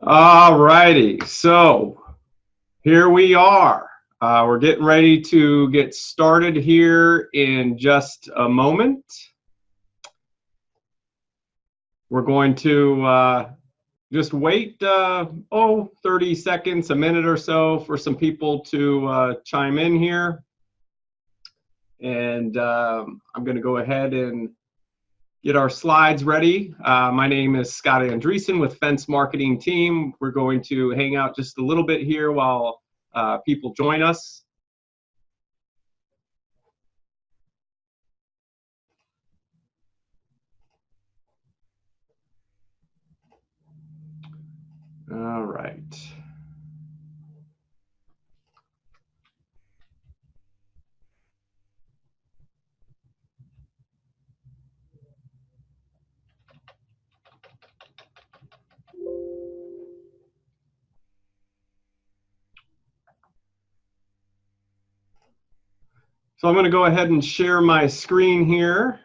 All righty, so here we are. We're getting ready to get started here in just a moment. We're going to just wait, 30 seconds, a minute or so for some people to chime in here. And I'm going to go ahead and get our slides ready. My name is Scott Andreasen with Fence Marketing Team. We're going to hang out just a little bit here while people join us. All right. So I'm going to go ahead and share my screen here.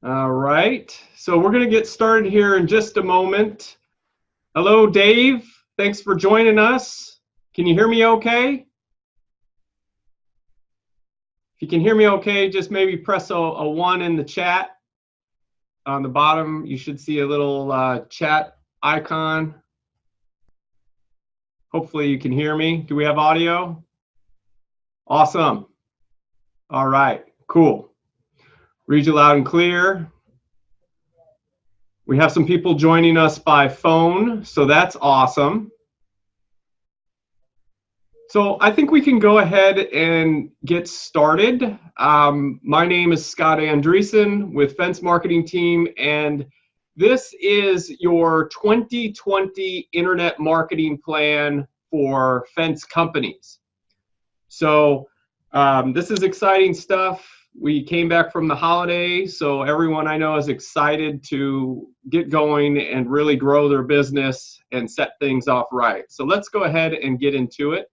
All right, so we're going to get started here in just a moment. Hello, Dave. Thanks for joining us. Can you hear me okay? If you can hear me okay, just maybe press a 1 in the chat. On the bottom, you should see a little chat icon. Hopefully you can hear me. Do we have audio? Awesome. All right, cool. Read you loud and clear. We have some people joining us by phone, so that's awesome. So I think we can go ahead and get started. My name is Scott Andreasen with Fence Marketing Team, and this is your 2020 Internet Marketing Plan for fence companies. So this is exciting stuff. We came back from the holiday, so everyone I know is excited to get going and really grow their business and set things off right. So let's go ahead and get into it.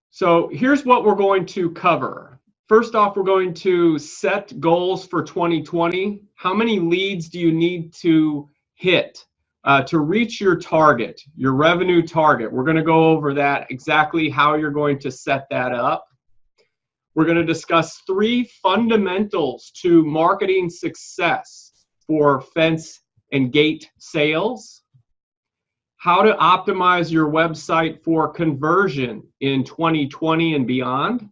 So here's what we're going to cover. First off, we're going to set goals for 2020. How many leads do you need to hit to reach your target, your revenue target? We're going to go over that, exactly how you're going to set that up. We're going to discuss 3 fundamentals to marketing success for fence and gate sales. How to optimize your website for conversion in 2020 and beyond.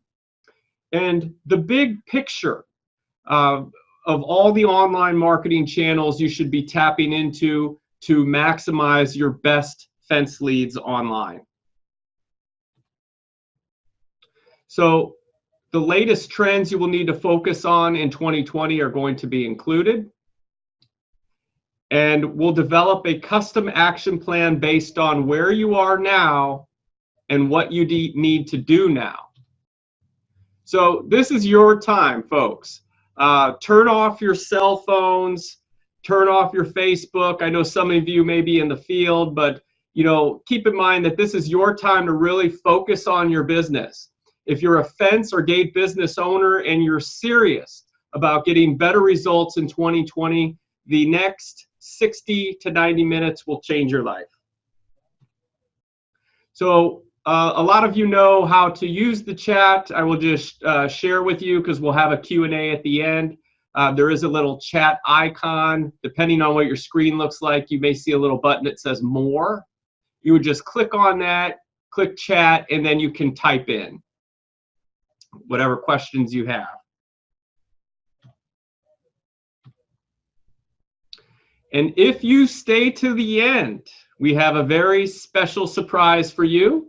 And the big picture of all the online marketing channels you should be tapping into to maximize your best fence leads online. So the latest trends you will need to focus on in 2020 are going to be included. And we'll develop a custom action plan based on where you are now and what you need to do now. So this is your time, folks. Turn off your cell phones, turn off your Facebook. I know some of you may be in the field, but keep in mind that this is your time to really focus on your business. If you're a fence or gate business owner and you're serious about getting better results in 2020, the next 60 to 90 minutes will change your life. So a lot of you know how to use the chat. I will just share with you because we'll have a Q&A at the end. There is a little chat icon. Depending on what your screen looks like, you may see a little button that says more. You would just click on that, click chat, and then you can type in whatever questions you have. And if you stay to the end, we have a very special surprise for you.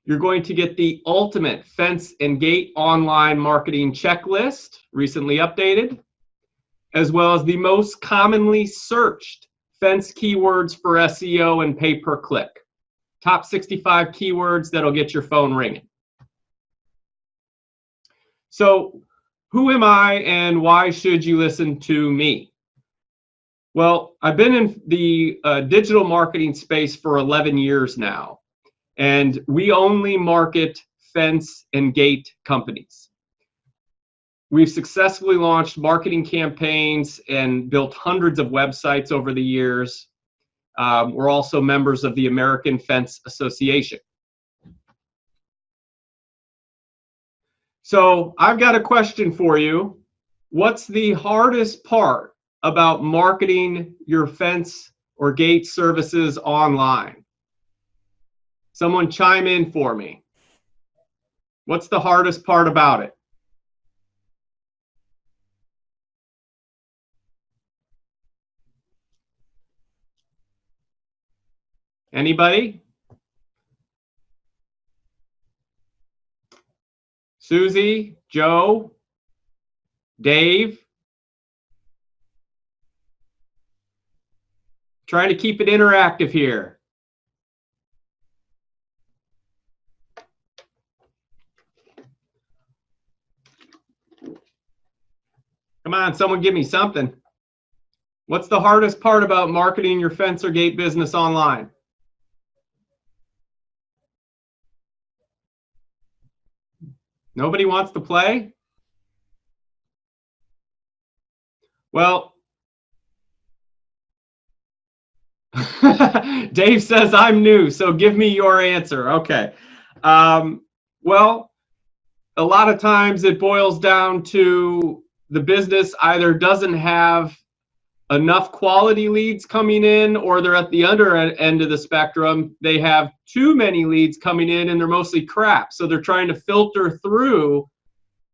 You're going to get the ultimate fence and gate online marketing checklist, recently updated, as well as the most commonly searched fence keywords for SEO and pay per click. Top 65 keywords that'll get your phone ringing. So who am I and why should you listen to me? Well, I've been in the digital marketing space for 11 years now, and we only market fence and gate companies. We've successfully launched marketing campaigns and built hundreds of websites over the years. We're also members of the American Fence Association. So I've got a question for you. What's the hardest part about marketing your fence or gate services online? Someone chime in for me. What's the hardest part about it? Anybody? Susie, Joe, Dave? Trying to keep it interactive here. Come on, someone give me something. What's the hardest part about marketing your fence or gate business online? Nobody wants to play? Well, Dave says I'm new, so give me your answer. Okay. Well, a lot of times it boils down to the business either doesn't have enough quality leads coming in, or they're at the under end of the spectrum. They have too many leads coming in and they're mostly crap. So they're trying to filter through,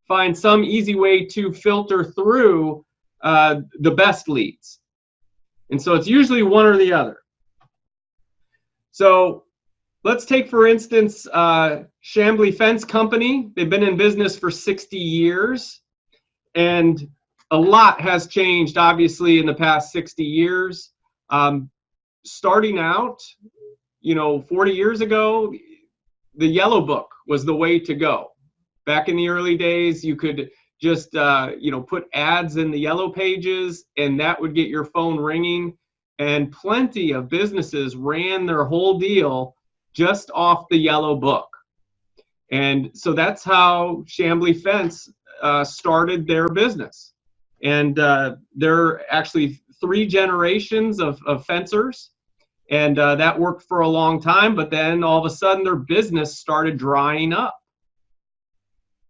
find some easy way to filter through the best leads. And so it's usually one or the other. So let's take, for instance, Chambly Fence Company. They've been in business for 60 years. And a lot has changed, obviously, in the past 60 years. Starting out, 40 years ago, the yellow book was the way to go. Back in the early days, you could just, put ads in the yellow pages, and that would get your phone ringing. And plenty of businesses ran their whole deal just off the yellow book. And so that's how Chambly Fence started their business. And there are actually 3 generations of fencers, and that worked for a long time, but then all of a sudden their business started drying up.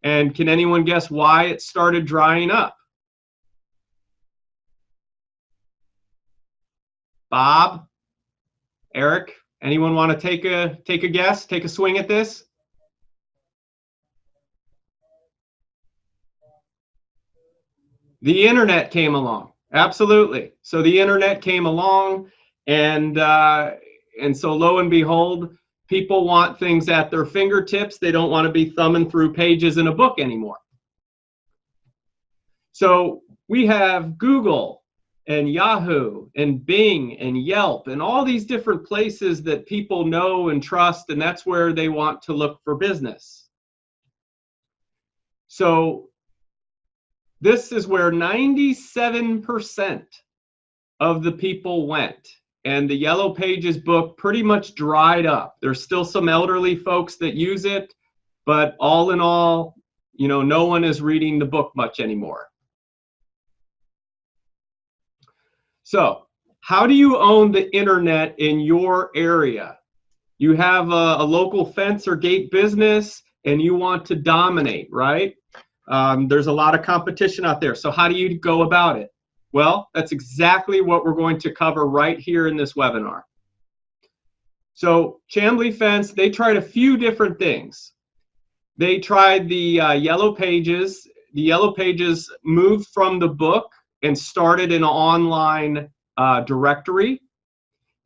And can anyone guess why it started drying up? Bob, Eric, anyone want to take a guess, take a swing at this? The internet came along. Absolutely. So the internet came along, and so lo and behold, people want things at their fingertips. They don't want to be thumbing through pages in a book anymore. So we have Google and Yahoo and Bing and Yelp and all these different places that people know and trust, and that's where they want to look for business. So this is where 97% of the people went, and the Yellow Pages book pretty much dried up. There's still some elderly folks that use it, but all in all, no one is reading the book much anymore. So how do you own the internet in your area? You have a local fence or gate business and you want to dominate, right? There's a lot of competition out there. So how do you go about it? Well, that's exactly what we're going to cover right here in this webinar. So Chambly Fence, they tried a few different things. They tried the Yellow Pages. The Yellow Pages moved from the book and started an online directory.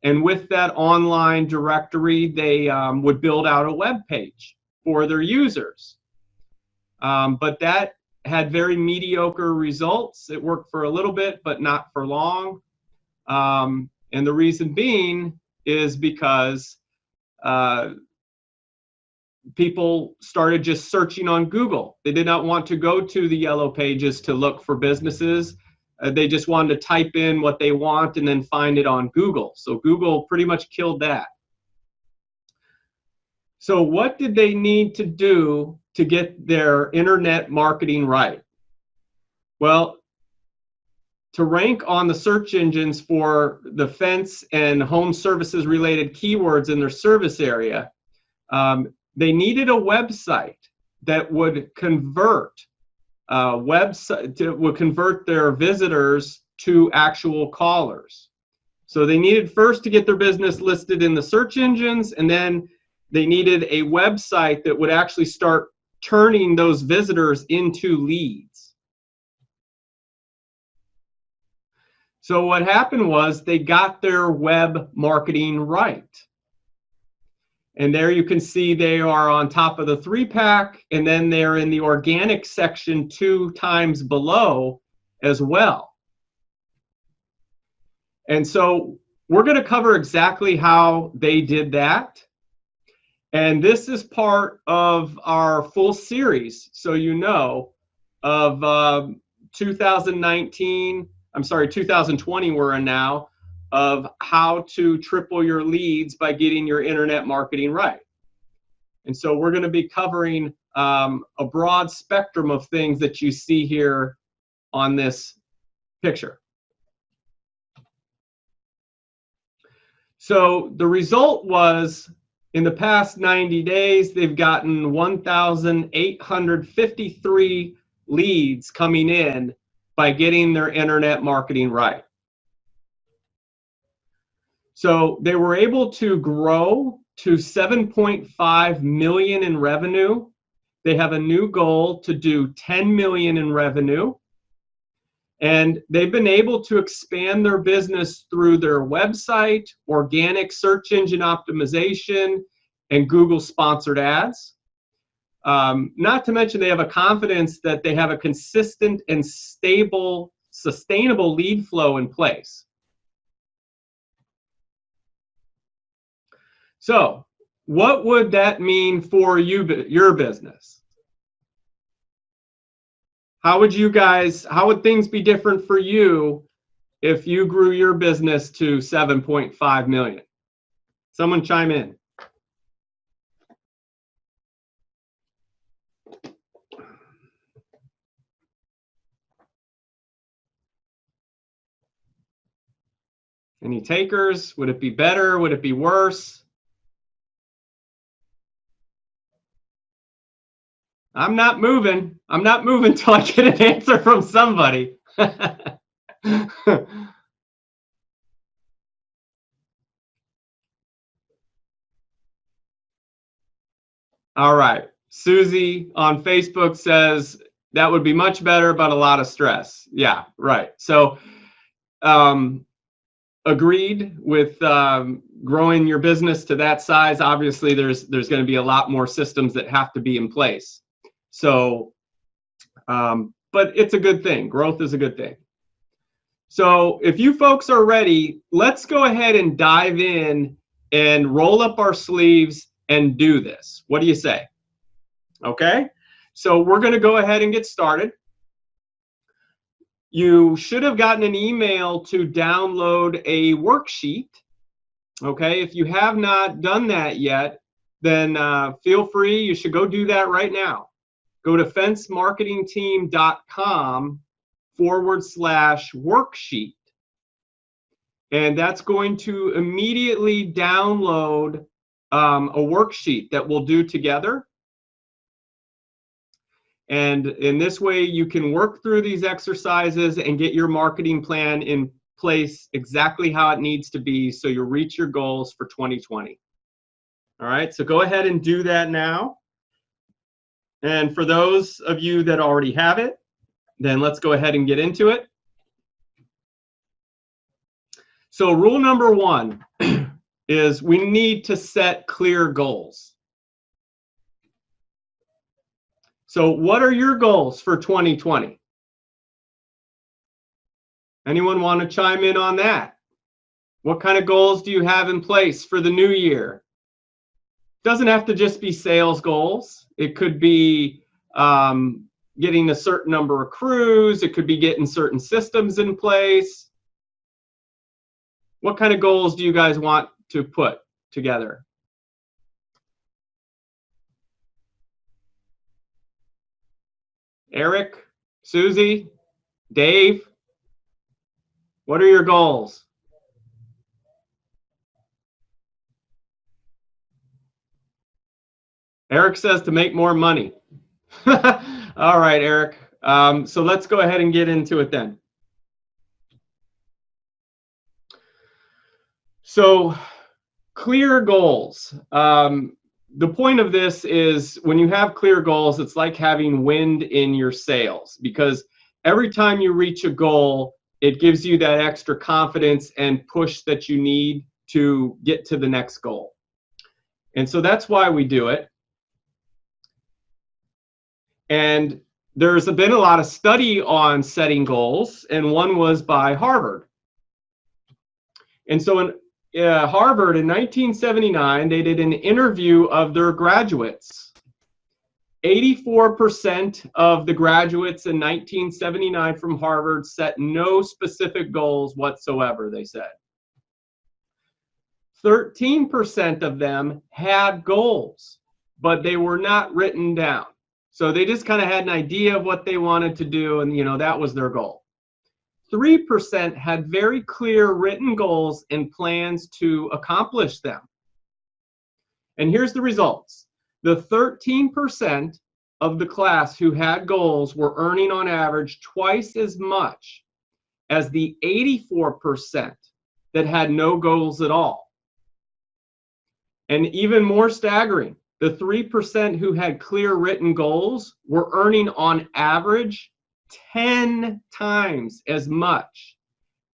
And with that online directory, they would build out a web page for their users. But that had very mediocre results. It worked for a little bit, but not for long. And the reason being is because people started just searching on Google. They did not want to go to the Yellow Pages to look for businesses. They just wanted to type in what they want and then find it on Google. So Google pretty much killed that. So what did they need to do to get their internet marketing right? Well, to rank on the search engines for the fence and home services related keywords in their service area, they needed a website that would convert their visitors to actual callers. So they needed first to get their business listed in the search engines, and then they needed a website that would actually start turning those visitors into leads. So what happened was they got their web marketing right. And there you can see they are on top of the 3-pack, and then they're in the organic section 2 times below as well. And so we're going to cover exactly how they did that. And this is part of our full series, so you know, of 2020 we're in now, of how to triple your leads by getting your internet marketing right. And so we're going to be covering a broad spectrum of things that you see here on this picture. So the result was, in the past 90 days, they've gotten 1,853 leads coming in by getting their internet marketing right. So they were able to grow to 7.5 million in revenue. They have a new goal to do 10 million in revenue. And they've been able to expand their business through their website, organic search engine optimization, and Google sponsored ads. Not to mention they have a confidence that they have a consistent and stable, sustainable lead flow in place. So what would that mean for your business? How would things be different for you if you grew your business to 7.5 million? Someone chime in. Any takers? Would it be better? Would it be worse? I'm not moving. I'm not moving till I get an answer from somebody. All right. Susie on Facebook says that would be much better, but a lot of stress. Yeah, right. So agreed with growing your business to that size. Obviously, there's going to be a lot more systems that have to be in place. So, but it's a good thing. Growth is a good thing. So if you folks are ready, let's go ahead and dive in and roll up our sleeves and do this. What do you say? Okay, so we're going to go ahead and get started. You should have gotten an email to download a worksheet. Okay, if you have not done that yet, then feel free. You should go do that right now. Go to fencemarketingteam.com/worksheet. And that's going to immediately download a worksheet that we'll do together. And in this way, you can work through these exercises and get your marketing plan in place exactly how it needs to be so you'll reach your goals for 2020. All right, so go ahead and do that now. And for those of you that already have it, then let's go ahead and get into it. So rule number 1 is we need to set clear goals. So what are your goals for 2020? Anyone want to chime in on that? What kind of goals do you have in place for the new year? Doesn't have to just be sales goals. It could be, getting a certain number of crews. It could be getting certain systems in place. What kind of goals do you guys want to put together? Eric, Susie, Dave, what are your goals? Eric says to make more money. All right, Eric. So let's go ahead and get into it then. So clear goals. The point of this is when you have clear goals, it's like having wind in your sails, because every time you reach a goal, it gives you that extra confidence and push that you need to get to the next goal. And so that's why we do it. And there's been a lot of study on setting goals, and one was by Harvard. And so in Harvard in 1979, they did an interview of their graduates. 84% of the graduates in 1979 from Harvard set no specific goals whatsoever, they said. 13% of them had goals, but they were not written down. So they just kind of had an idea of what they wanted to do, and that was their goal. 3% had very clear written goals and plans to accomplish them. And here's the results. The 13% of the class who had goals were earning on average twice as much as the 84% that had no goals at all. And even more staggering, the 3% who had clear written goals were earning on average 10 times as much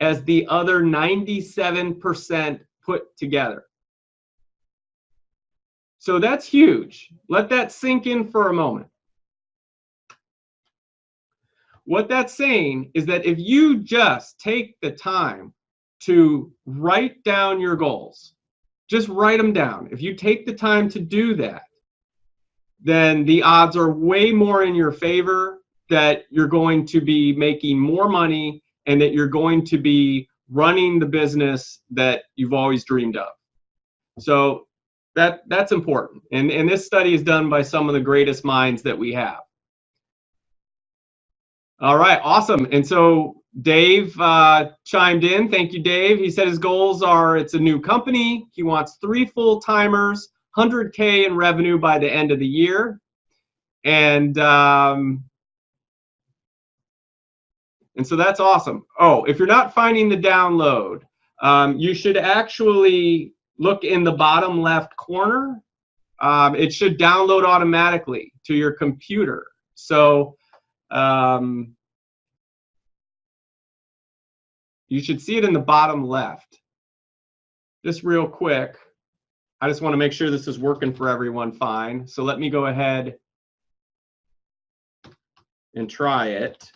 as the other 97% put together. So that's huge. Let that sink in for a moment. What that's saying is that if you just take the time to write down your goals, just write them down. If you take the time to do that, then the odds are way more in your favor that you're going to be making more money and that you're going to be running the business that you've always dreamed of. So that's important. And this study is done by some of the greatest minds that we have. All right, awesome. And so Dave chimed in. Thank you, Dave. He said his goals are, it's a new company. He wants 3 full-timers, 100K in revenue by the end of the year. And so that's awesome. Oh, if you're not finding the download, you should actually look in the bottom left corner. It should download automatically to your computer. So you should see it in the bottom left. Just real quick, I just want to make sure this is working for everyone fine. So let me go ahead and try it.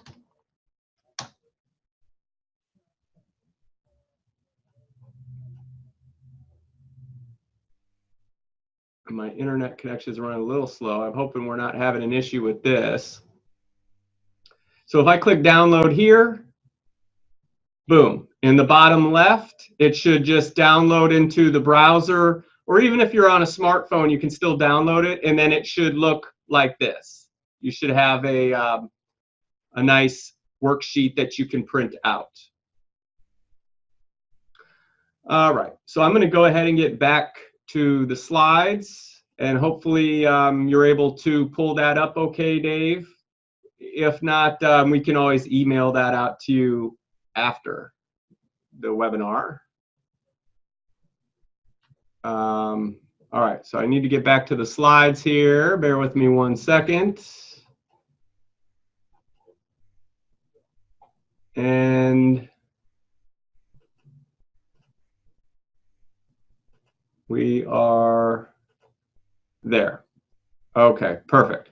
My internet connection is running a little slow. I'm hoping we're not having an issue with this. So if I click download here, boom, in the bottom left, it should just download into the browser, or even if you're on a smartphone, you can still download it, and then it should look like this. You should have a nice worksheet that you can print out. All right, so I'm going to go ahead and get back to the slides, and hopefully you're able to pull that up okay, Dave. If not, we can always email that out to you after the webinar. All right, so I need to get back to the slides here. Bear with me 1 second. And we are there. Okay, perfect.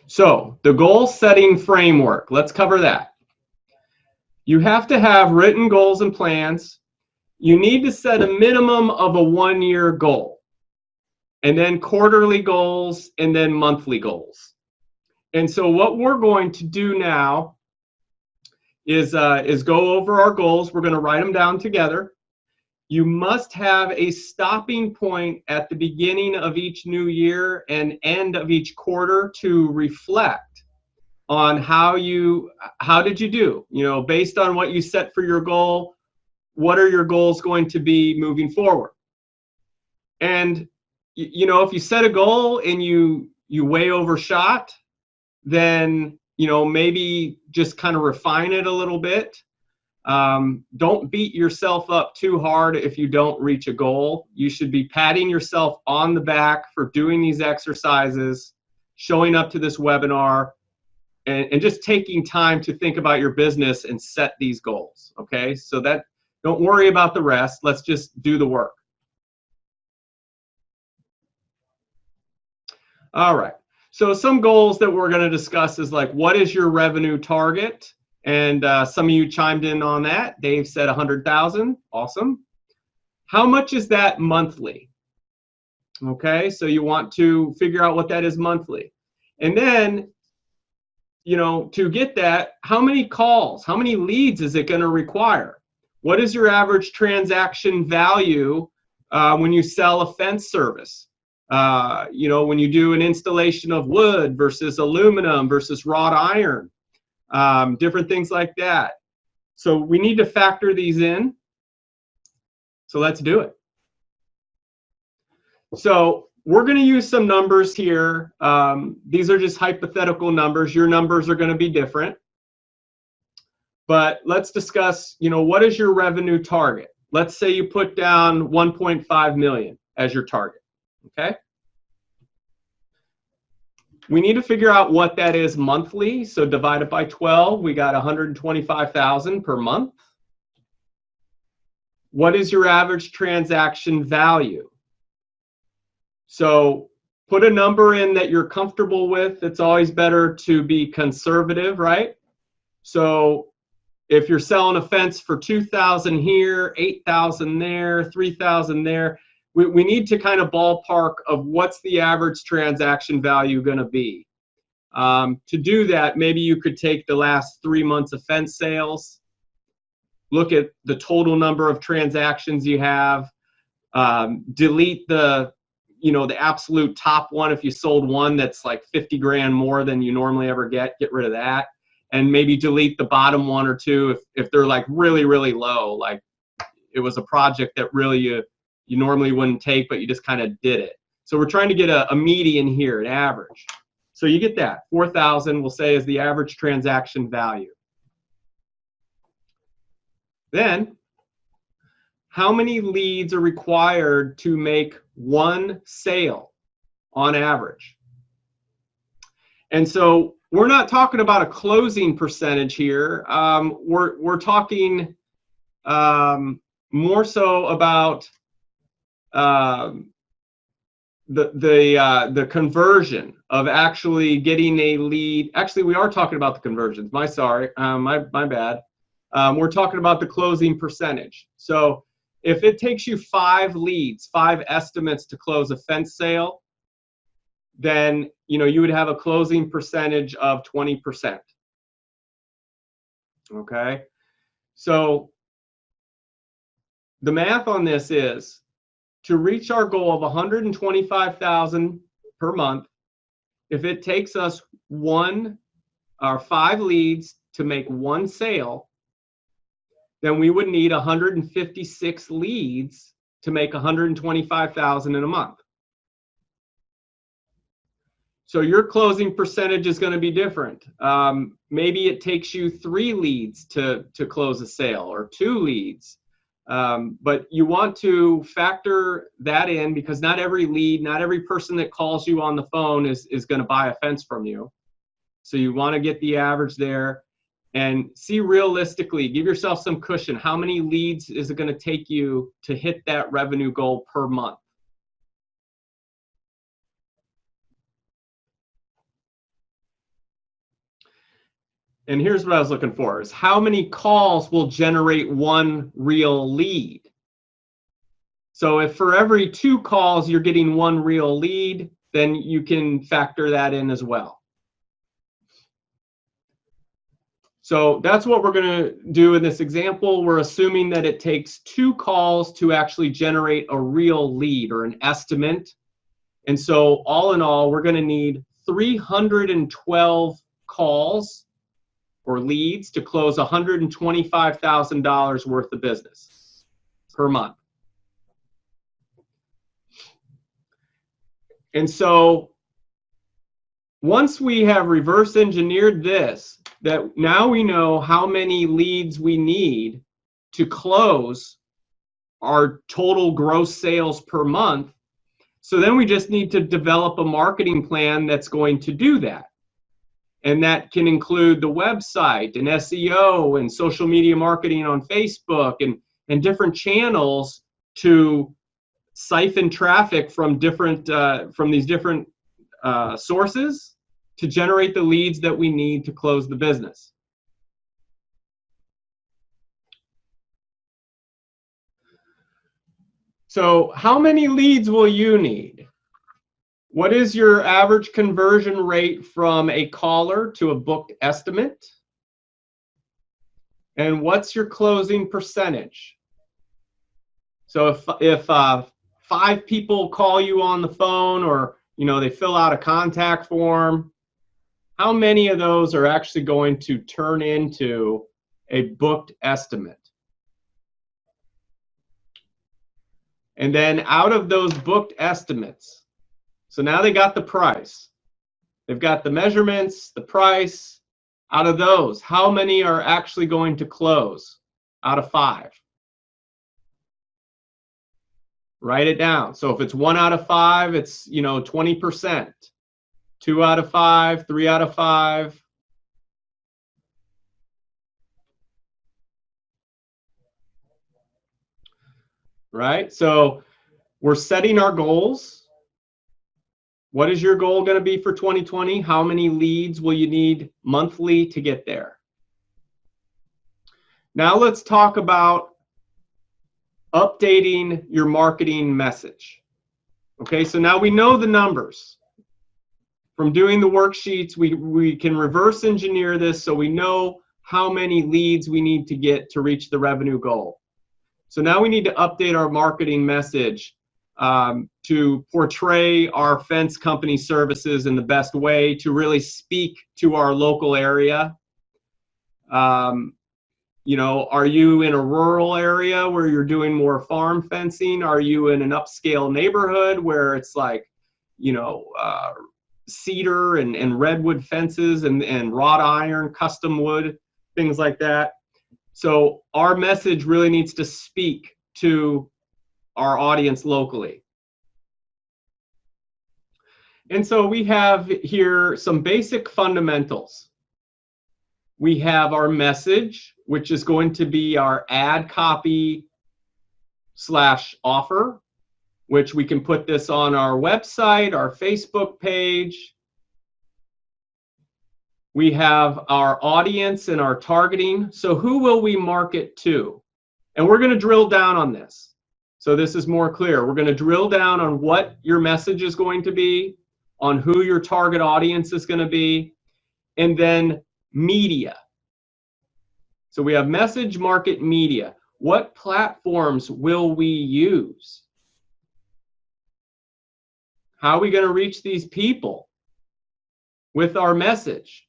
So the goal setting framework, let's cover that. You have to have written goals and plans. You need to set a minimum of a 1-year goal. and then quarterly goals, and then monthly goals. And so what we're going to do now is go over our goals. We're going to write them down together. You must have a stopping point at the beginning of each new year and end of each quarter to reflect on how did you do? You know, based on what you set for your goal, what are your goals going to be moving forward? And you know, if you set a goal and you way overshot, then you know, maybe just kind of refine it a little bit. Don't beat yourself up too hard if you don't reach a goal. You should be patting yourself on the back for doing these exercises, showing up to this webinar, and just taking time to think about your business and set these goals. Okay, so that, don't worry about the rest. Let's just do the work. All right. So some goals that we're going to discuss is like, what is your revenue target? And some of you chimed in on that. Dave said 100,000. Awesome. How much is that monthly? Okay, so you want to figure out what that is monthly. And then, you know, to get that, how many calls, how many leads is it going to require? What is your average transaction value when you sell a fence service? You know, when you do an installation of wood versus aluminum versus wrought iron, different things like that. So we need to factor these in. So let's do it. So we're going to use some numbers here. These are just hypothetical numbers. Your numbers are going to be different. But let's discuss, you know, what is your revenue target? Let's say you put down 1.5 million as your target. Okay. We need to figure out what that is monthly. So divide it by 12. We got 125,000 per month. What is your average transaction value? So put a number in that you're comfortable with. It's always better to be conservative, right? So if you're selling a fence for 2,000 here, 8,000 there, 3,000 there, we need to kind of ballpark of what's the average transaction value going to be. To do that, maybe you could take the last 3 months of fence sales, look at the total number of transactions you have, delete the, you know, the absolute top one. If you sold one that's like 50 grand more than you normally ever get rid of that. And maybe delete the bottom one or two if they're like really, really low, like it was a project that really you normally wouldn't take, but you just kind of did it. So we're trying to get a median here, an average. So you get that, 4,000 we'll say is the average transaction value. Then, how many leads are required to make one sale on average? And so we're not talking about a closing percentage here. We're talking more so about the conversion of actually getting a lead. Actually, we are talking about the conversions. My bad. We're talking about the closing percentage. So if it takes you 5 leads, 5 estimates to close a fence sale, then you know you would have a closing percentage of 20%. Okay, so the math on this is to reach our goal of 125,000 per month. If it takes us 1 or 5 leads to make one sale, then we would need 156 leads to make 125,000 in a month. So your closing percentage is going to be different. Maybe it takes you 3 leads to close a sale or 2 leads. But you want to factor that in because not every lead, not every person that calls you on the phone is going to buy a fence from you. So you want to get the average there and see realistically, give yourself some cushion. How many leads is it going to take you to hit that revenue goal per month? And here's what I was looking for, is how many calls will generate 1 real lead? So if for every 2 calls you're getting 1 real lead, then you can factor that in as well. So that's what we're going to do in this example. We're assuming that it takes 2 calls to actually generate a real lead or an estimate. And so all in all, we're going to need 312 calls or leads to close $125,000 worth of business per month. And so once we have reverse engineered this, that now we know how many leads we need to close our total gross sales per month. So then we just need to develop a marketing plan that's going to do that. And that can include the website and SEO and social media marketing on Facebook and different channels to siphon traffic from these different sources to generate the leads that we need to close the business. So how many leads will you need? What is your average conversion rate from a caller to a booked estimate? And what's your closing percentage? So if 5 people call you on the phone, or they fill out a contact form, how many of those are actually going to turn into a booked estimate? And then out of those booked estimates, so now they got the price, they've got the measurements, the price. Out of those, how many are actually going to close out of 5? Write it down. So if it's 1 out of 5, it's 20%. 2 out of 5, 3 out of 5. Right? So we're setting our goals. What is your goal going to be for 2020? How many leads will you need monthly to get there? Now let's talk about updating your marketing message. Okay, so now we know the numbers. From doing the worksheets, we can reverse engineer this so we know how many leads we need to get to reach the revenue goal. So now we need to update our marketing message to portray our fence company services in the best way, to really speak to our local area. Are you in a rural area where you're doing more farm fencing? Are you in an upscale neighborhood where it's like, cedar and redwood fences and wrought iron, custom wood, things like that? So our message really needs to speak to our audience locally. And so we have here some basic fundamentals. We have our message, which is going to be our ad copy / offer, which we can put this on our website, our Facebook page. We have our audience and our targeting. So who will we market to? And we're going to drill down on this, so this is more clear. We're going to drill down on what your message is going to be, on who your target audience is going to be, and then media. So we have message, market, media. What platforms will we use? How are we going to reach these people with our message?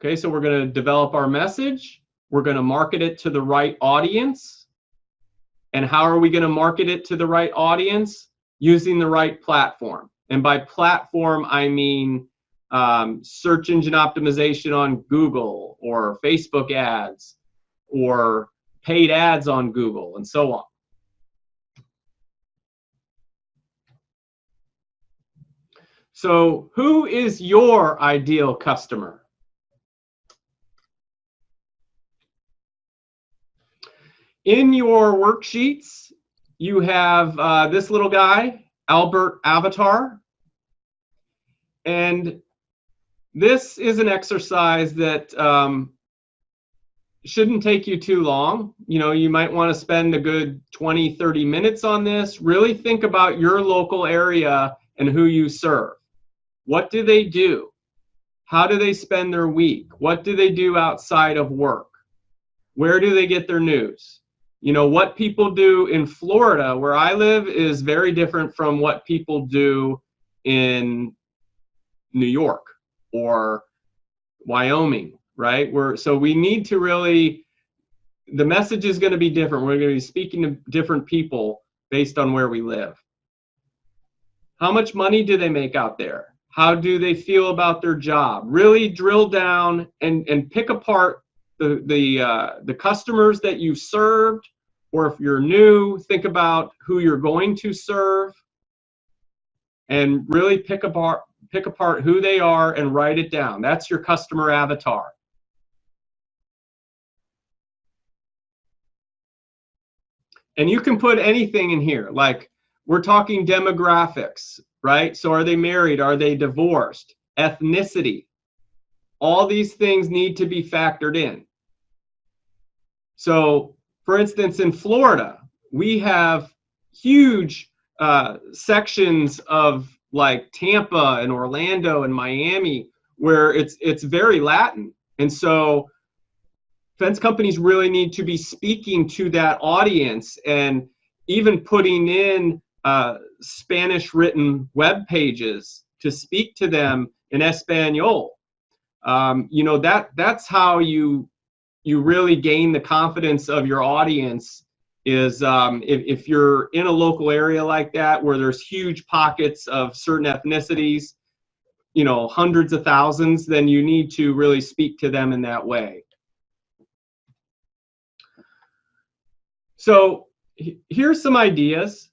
Okay, so we're going to develop our message. We're going to market it to the right audience. And how are we going to market it to the right audience? Using the right platform. And by platform, I mean search engine optimization on Google, or Facebook ads, or paid ads on Google, and so on. So who is your ideal customer? In your worksheets, you have this little guy, Albert Avatar. And this is an exercise that shouldn't take you too long. You know, you might want to spend a good 20, 30 minutes on this. Really think about your local area and who you serve. What do they do? How do they spend their week? What do they do outside of work? Where do they get their news? You know, what people do in Florida, where I live, is very different from what people do in New York or Wyoming, right? So we need to really, the message is going to be different. We're going to be speaking to different people based on where we live. How much money do they make out there? How do they feel about their job? Really drill down and pick apart the customers that you've served, or if you're new, think about who you're going to serve, and really pick apart who they are and write it down. That's your customer avatar. And you can put anything in here, like we're talking demographics, right? So are they married? Are they divorced? Ethnicity. All these things need to be factored in. So, for instance, in Florida, we have huge sections of like Tampa and Orlando and Miami where it's very Latin. And so fence companies really need to be speaking to that audience and even putting in Spanish written web pages to speak to them in Espanol. You know, that's how you really gain the confidence of your audience, is if you're in a local area like that where there's huge pockets of certain ethnicities, you know, hundreds of thousands, then you need to really speak to them in that way. So here's some ideas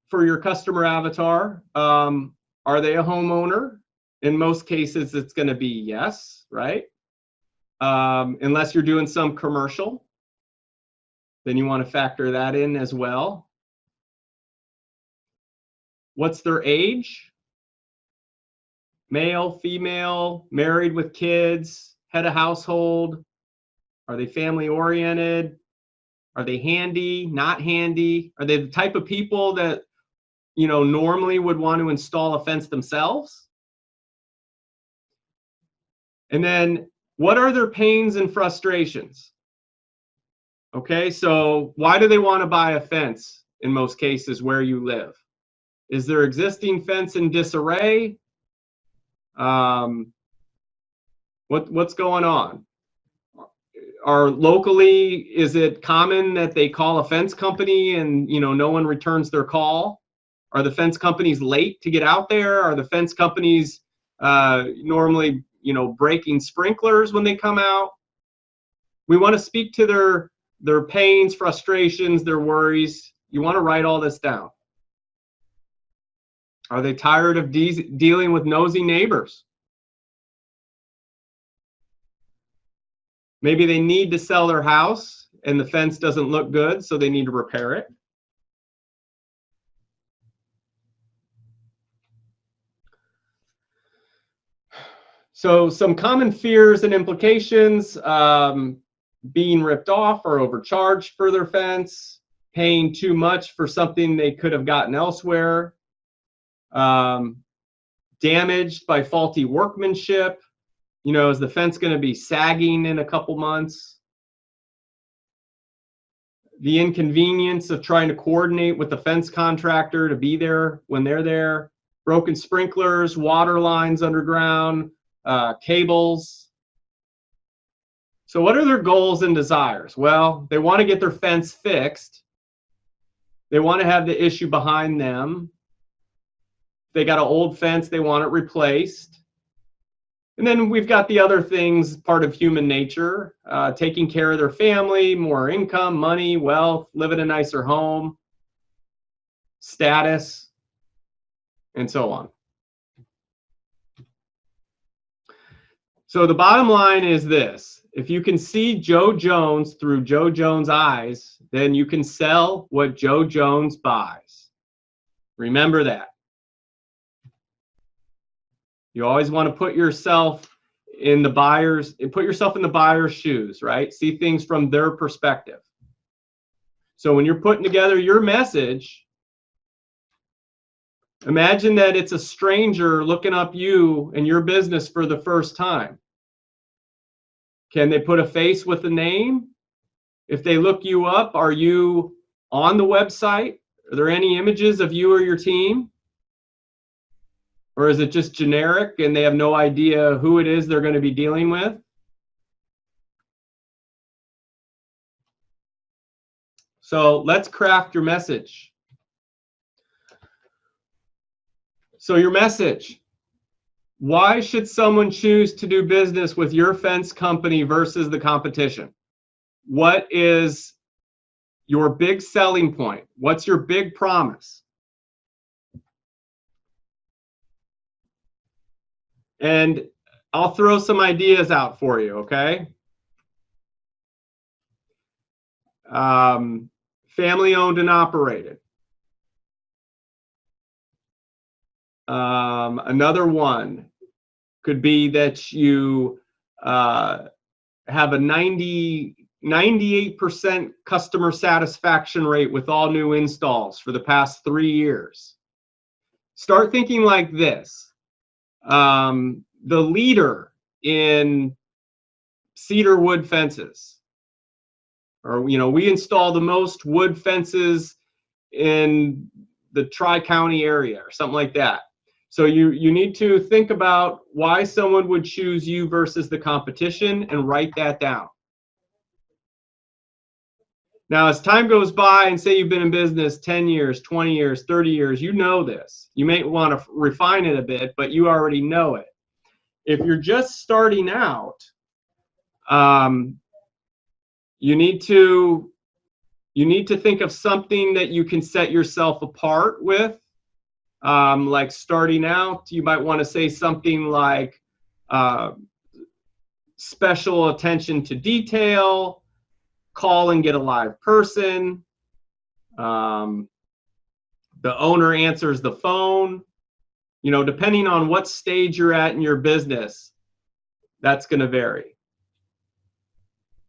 for your customer avatar. Are they a homeowner? In most cases, it's going to be yes, right? Unless you're doing some commercial, then you want to factor that in as well. What's their age? Male, female, married with kids, head of household? Are they family oriented? Are they handy, not handy? Are they the type of people that, you know, normally would want to install a fence themselves? And then what are their pains and frustrations? Okay, so why do they want to buy a fence in most cases where you live? Is their existing fence in disarray? What's going on? Are locally, is it common that they call a fence company and, you know, no one returns their call? Are the fence companies late to get out there? Are the fence companies normally, you know, breaking sprinklers when they come out? We want to speak to their pains, frustrations, their worries. You want to write all this down. Are they tired of dealing with nosy neighbors? Maybe they need to sell their house and the fence doesn't look good, so they need to repair it. So some common fears and implications: being ripped off or overcharged for their fence, paying too much for something they could have gotten elsewhere, damaged by faulty workmanship. You know, is the fence going to be sagging in a couple months? The inconvenience of trying to coordinate with the fence contractor to be there when they're there. Broken sprinklers, water lines underground, cables. So what are their goals and desires? Well, they want to get their fence fixed. They want to have the issue behind them. If they got an old fence, they want it replaced. And then we've got the other things, part of human nature, taking care of their family, more income, money, wealth, live in a nicer home, status, and so on. So the bottom line is this: if you can see Joe Jones through Joe Jones' eyes, then you can sell what Joe Jones buys. Remember that. You always want to put yourself in the buyer's, put yourself in the buyer's shoes, right? See things from their perspective. So when you're putting together your message, imagine that it's a stranger looking up you and your business for the first time. Can they put a face with a name? If they look you up, are you on the website? Are there any images of you or your team? Or is it just generic and they have no idea who it is they're going to be dealing with? So let's craft your message. So your message. Why should someone choose to do business with your fence company versus the competition? What is your big selling point? What's your big promise? And I'll throw some ideas out for you, okay? Family owned and operated. Another one could be that you have a 98% customer satisfaction rate with all new installs for the past 3 years. Start thinking like this. The leader in cedar wood fences, or we install the most wood fences in the Tri-County area, or something like that. So you need to think about why someone would choose you versus the competition and write that down. Now, as time goes by, and say you've been in business 10 years, 20 years, 30 years, you know this. You may want to refine it a bit, but you already know it. If you're just starting out, you need to think of something that you can set yourself apart with. Like starting out, you might want to say something like special attention to detail, call and get a live person, the owner answers the phone. Depending on what stage you're at in your business, that's going to vary.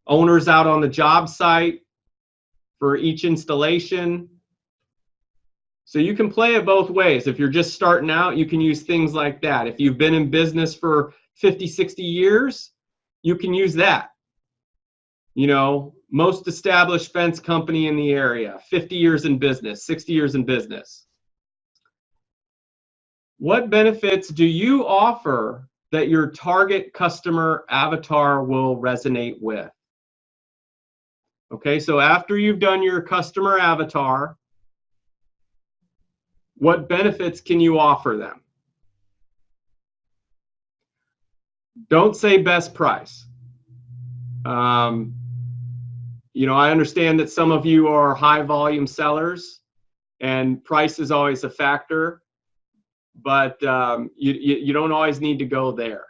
Owners out on the job site for each installation. So you can play it both ways. If you're just starting out, you can use things like that. If you've been in business for 50, 60 years, you can use that. Most established fence company in the area, 50 years in business, 60 years in business. What benefits do you offer that your target customer avatar will resonate with? Okay, so after you've done your customer avatar, what benefits can you offer them? Don't say best price. I understand that some of you are high volume sellers and price is always a factor, but you don't always need to go there.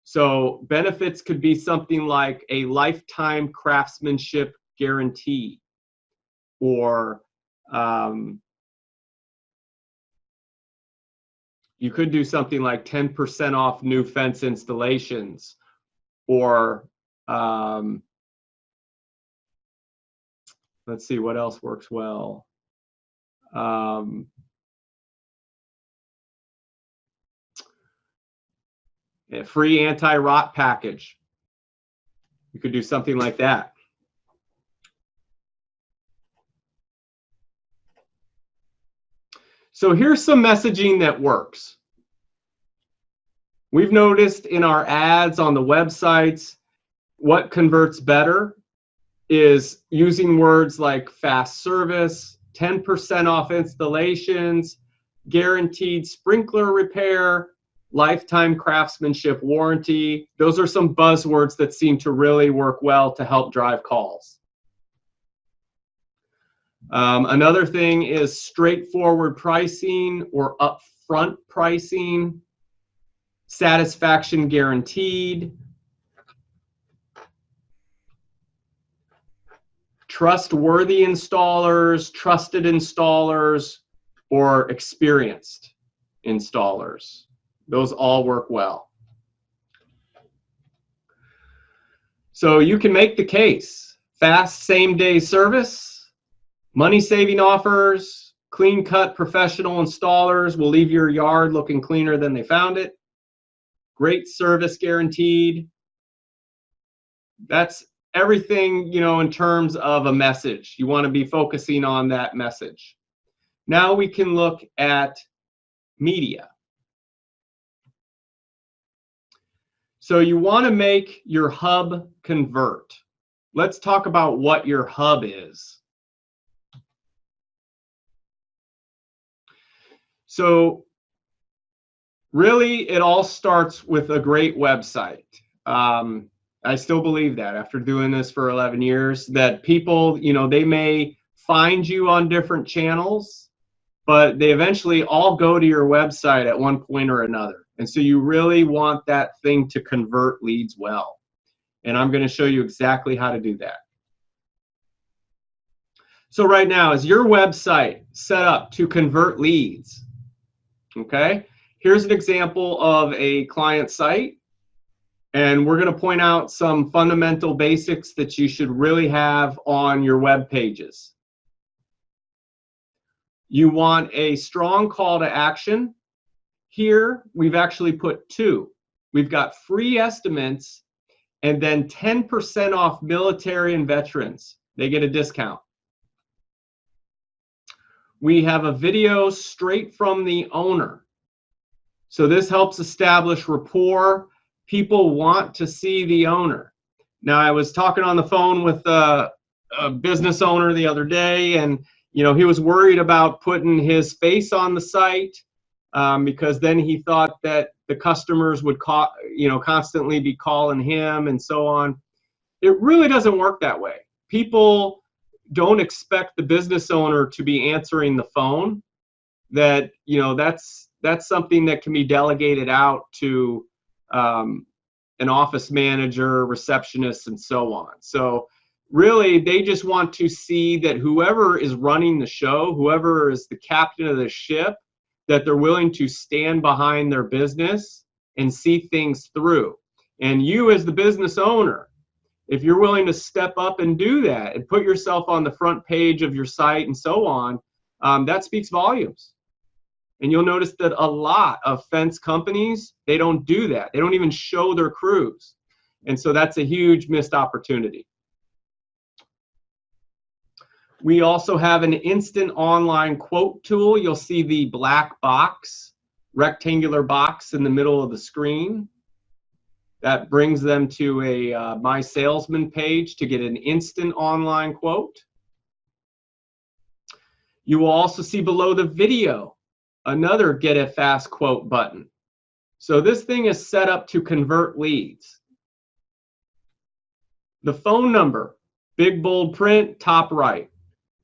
So benefits could be something like a lifetime craftsmanship guarantee, or you could do something like 10% off new fence installations, or let's see what else works well. A free anti-rot package. You could do something like that. So here's some messaging that works. We've noticed in our ads on the websites, what converts better is using words like fast service, 10% off installations, guaranteed sprinkler repair, lifetime craftsmanship warranty. Those are some buzzwords that seem to really work well to help drive calls. Another thing is straightforward pricing or upfront pricing, satisfaction guaranteed, trustworthy installers, trusted installers, or experienced installers. Those all work well. So you can make the case. Fast same-day service, money-saving offers, clean-cut professional installers will leave your yard looking cleaner than they found it. Great service guaranteed. That's everything, you know, in terms of a message. You want to be focusing on that message. Now we can look at media. So you want to make your hub convert. Let's talk about what your hub is. So really, it all starts with a great website. I still believe that after doing this for 11 years, that people, you know, they may find you on different channels, but they eventually all go to your website at one point or another. And so you really want that thing to convert leads well. And I'm going to show you exactly how to do that. So right now, is your website set up to convert leads? Okay, here's an example of a client site. And we're going to point out some fundamental basics that you should really have on your web pages. You want a strong call to action. Here, we've actually put two. We've got free estimates and then 10% off military and veterans. They get a discount. We have a video straight from the owner. So this helps establish rapport. People want to see the owner. Now, I was talking on the phone with a business owner the other day, and you know, he was worried about putting his face on the site because then he thought that the customers would constantly be calling him and so on. It really doesn't work that way. People don't expect the business owner to be answering the phone. That, you know, that's something that can be delegated out to an office manager, receptionist, and so on. So really, they just want to see that whoever is running the show, whoever is the captain of the ship, that they're willing to stand behind their business and see things through. And you as the business owner, if you're willing to step up and do that and put yourself on the front page of your site and so on, that speaks volumes. And you'll notice that a lot of fence companies, they don't do that. They don't even show their crews. And so that's a huge missed opportunity. We also have an instant online quote tool. You'll see the black box, rectangular box in the middle of the screen. That brings them to a My Salesman page to get an instant online quote. You will also see below the video another Get a Fast Quote button. So this thing is set up to convert leads. The phone number, big bold print, top right.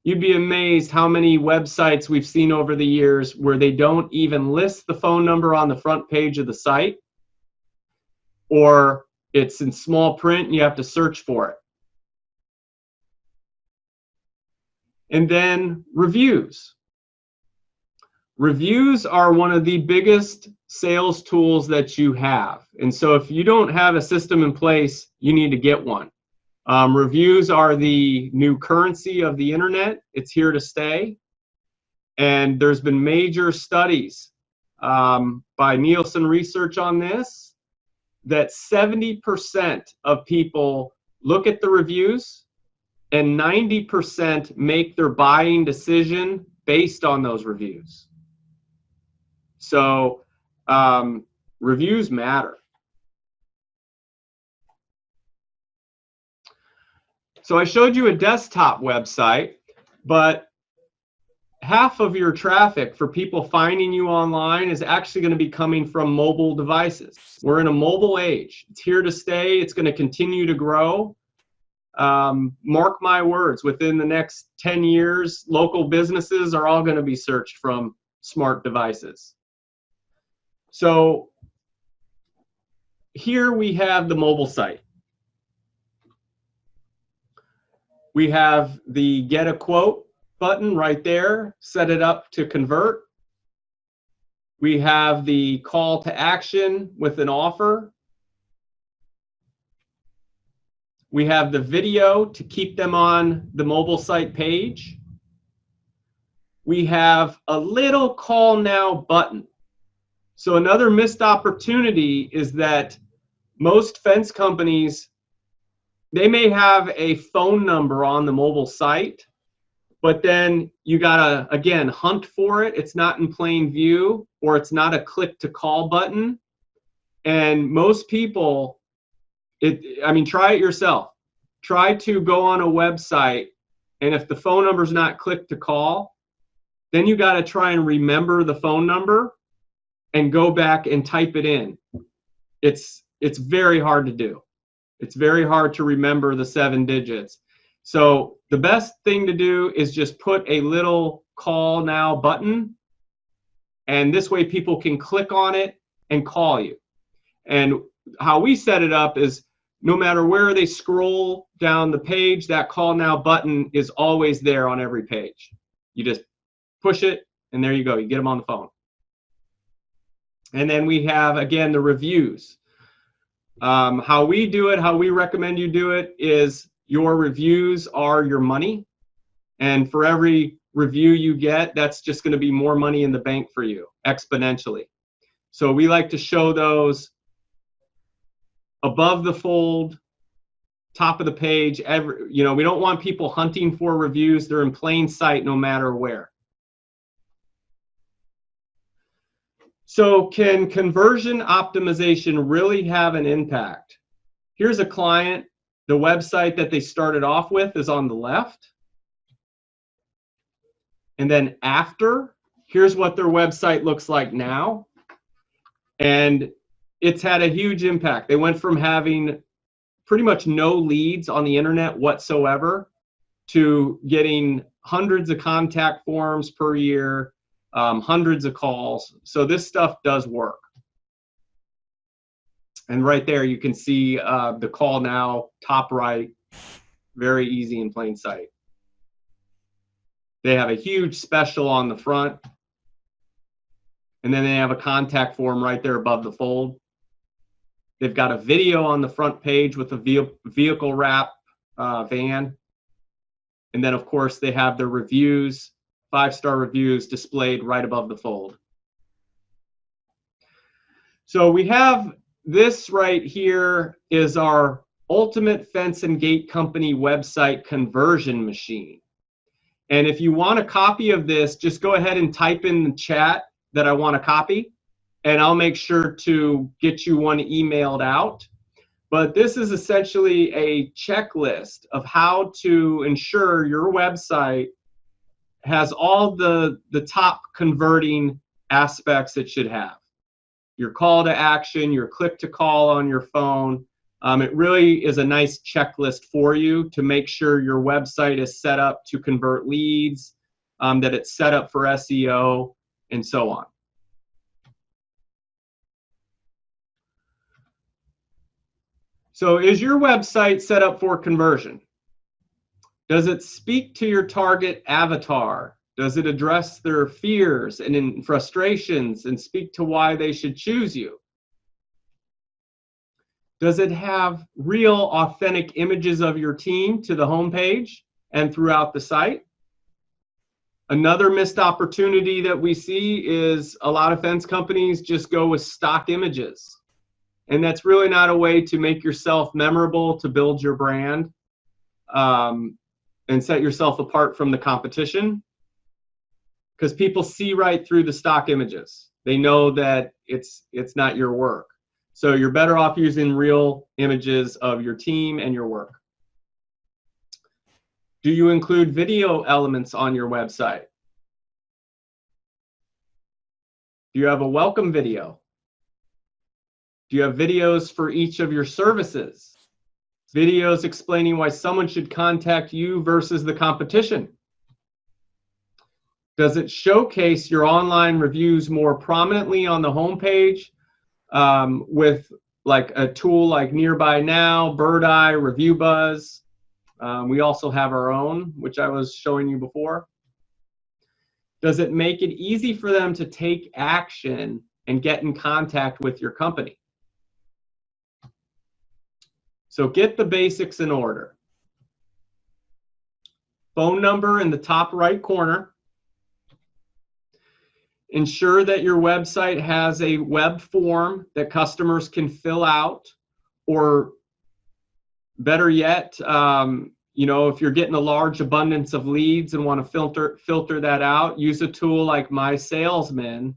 You'd be amazed how many websites we've seen over the years where they don't even list the phone number on the front page of the site, or it's in small print and you have to search for it. And then reviews. Reviews are one of the biggest sales tools that you have. And so if you don't have a system in place, you need to get one. Reviews are the new currency of the internet. It's here to stay. And there's been major studies by Nielsen Research on this, that 70% of people look at the reviews and 90% make their buying decision based on those reviews. So reviews matter. So I showed you a desktop website, but half of your traffic for people finding you online is actually going to be coming from mobile devices. We're in a mobile age. It's here to stay. It's going to continue to grow. Mark my words, within the next 10 years, local businesses are all going to be searched from smart devices. So here we have the mobile site. We have the Get a Quote button right there, set it up to convert. We have the call to action with an offer. We have the video to keep them on the mobile site page. We have a little call now button. So another missed opportunity is that most fence companies, they may have a phone number on the mobile site, but then you gotta, again, hunt for it. It's not in plain view, or it's not a click to call button. And most people, I mean, try it yourself. Try to go on a website, and if the phone number is not click to call, then you got to try and remember the phone number and go back and type it in. It's very hard to do. It's very hard to remember the 7 digits. So the best thing to do is just put a little call now button, and this way people can click on it and call you. And how we set it up is no matter where they scroll down the page, that call now button is always there on every page. You just push it, and there you go. You get them on the phone. And then we have, again, the reviews. How we do it, how we recommend you do it, is your reviews are your money. And for every review you get, that's just going to be more money in the bank for you, exponentially. So we like to show those above the fold, top of the page. We don't want people hunting for reviews. They're in plain sight no matter where. So can conversion optimization really have an impact? Here's a client. The website that they started off with is on the left. And then after, here's what their website looks like now. And it's had a huge impact. They went from having pretty much no leads on the internet whatsoever to getting hundreds of contact forms per year, hundreds of calls. So this stuff does work. And right there you can see the call now, top right, very easy in plain sight. They have a huge special on the front, and then they have a contact form right there above the fold. They've got a video on the front page with a vehicle wrap van. And then, of course, they have their reviews, 5-star reviews displayed right above the fold. So we have this right here is our Ultimate Fence and Gate Company website conversion machine. And if you want a copy of this, just go ahead and type in the chat that I want a copy, and I'll make sure to get you one emailed out. But this is essentially a checklist of how to ensure your website has all the top converting aspects it should have. Your call to action, your click to call on your phone. It really is a nice checklist for you to make sure your website is set up to convert leads, that it's set up for SEO, and so on. So is your website set up for conversion? Does it speak to your target avatar? Does it address their fears and frustrations and speak to why they should choose you? Does it have real, authentic images of your team to the homepage and throughout the site? Another missed opportunity that we see is a lot of fence companies just go with stock images. And that's really not a way to make yourself memorable, to build your brand, and set yourself apart from the competition. Because people see right through the stock images. They know that it's not your work. So you're better off using real images of your team and your work. Do you include video elements on your website? Do you have a welcome video? Do you have videos for each of your services? Videos explaining why someone should contact you versus the competition? Does it showcase your online reviews more prominently on the homepage with like a tool like Nearby Now, Bird Eye, Review Buzz? We also have our own, which I was showing you before. Does it make it easy for them to take action and get in contact with your company? So get the basics in order. Phone number in the top right corner. Ensure that your website has a web form that customers can fill out, or better yet, if you're getting a large abundance of leads and want to filter that out, use a tool like My Salesman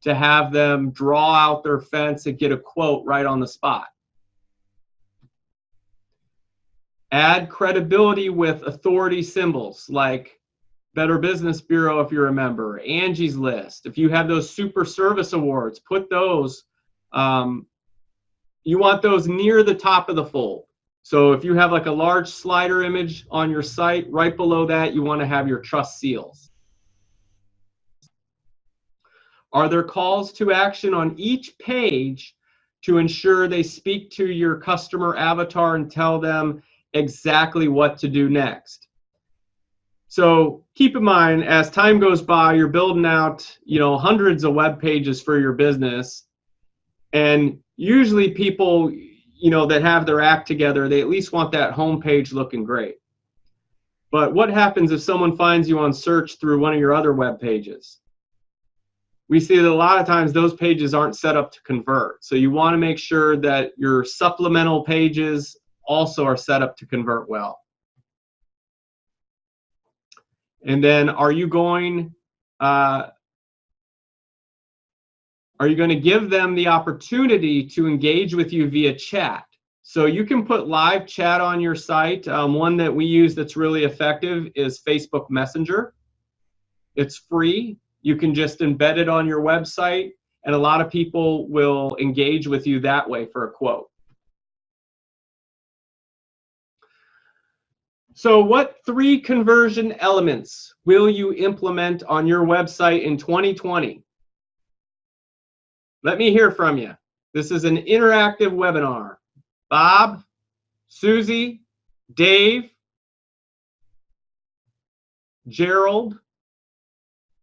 to have them draw out their fence and get a quote right on the spot. Add credibility with authority symbols like Better Business Bureau, if you're a member, Angie's List. If you have those super service awards, put those, you want those near the top of the fold. So if you have like a large slider image on your site, right below that, you want to have your trust seals. Are there calls to action on each page to ensure they speak to your customer avatar and tell them exactly what to do next? So keep in mind, as time goes by, you're building out, hundreds of web pages for your business. And usually people, that have their act together, they at least want that home page looking great. But what happens if someone finds you on search through one of your other web pages? We see that a lot of times those pages aren't set up to convert. So you want to make sure that your supplemental pages also are set up to convert well. And then are you going to give them the opportunity to engage with you via chat? So you can put live chat on your site. One that we use that's really effective is Facebook Messenger. It's free. You can just embed it on your website, and a lot of people will engage with you that way for a quote. So what 3 conversion elements will you implement on your website in 2020? Let me hear from you. This is an interactive webinar. Bob, Susie, Dave, Gerald.